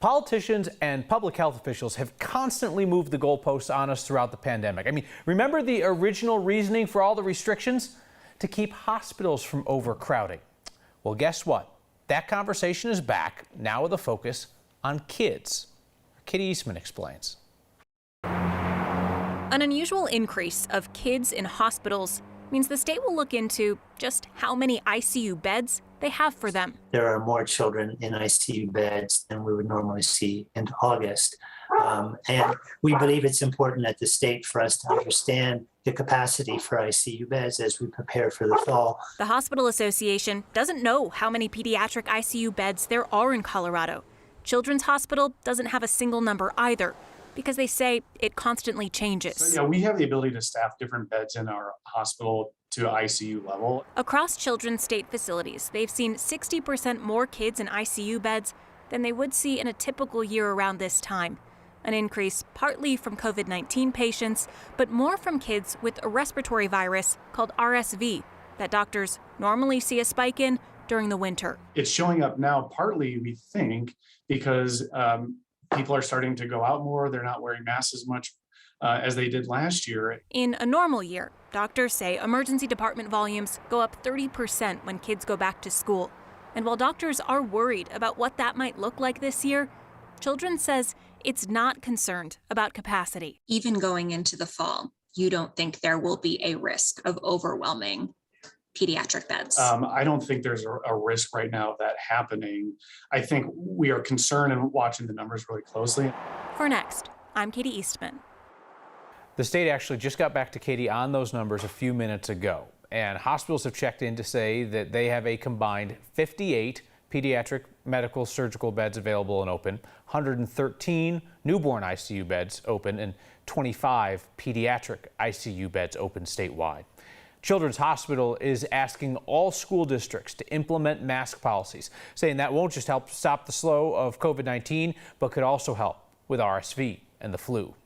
Politicians and public health officials have constantly moved the goalposts on us throughout the pandemic. I mean, remember the original reasoning for all the restrictions? To keep hospitals from overcrowding. Well, guess what? That conversation is back, now with a focus on kids. Katie Eastman explains. An unusual increase of kids in hospitals means the state will look into just how many ICU beds they have for them. There are more children in ICU beds than we would normally see in August. And we believe it's important at the state for us to understand the capacity for ICU beds as we prepare for the fall. The Hospital Association doesn't know how many pediatric ICU beds there are in Colorado. Children's Hospital doesn't have a single number either, because they say it constantly changes. So, yeah, we have the ability to staff different beds in our hospital to ICU level. Across children's state facilities, they've seen 60% more kids in ICU beds than they would see in a typical year around this time. An increase partly from COVID-19 patients, but more from kids with a respiratory virus called RSV that doctors normally see a spike in during the winter. It's showing up now partly, we think, because people are starting to go out more. They're not wearing masks as much as they did last year. In a normal year, doctors say emergency department volumes go up 30% when kids go back to school. And while doctors are worried about what that might look like this year, Children's says it's not concerned about capacity. Even going into the fall, you don't think there will be a risk of overwhelming pediatric beds? I don't think there's a risk right now of that happening. I think we are concerned and watching the numbers really closely. For Next, I'm Katie Eastman. The state actually just got back to Katie on those numbers a few minutes ago, and hospitals have checked in to say that they have a combined 58 pediatric medical surgical beds available and open, 113 newborn ICU beds open, and 25 pediatric ICU beds open statewide. Children's Hospital is asking all school districts to implement mask policies, saying that won't just help stop the slow of COVID-19, but could also help with RSV and the flu.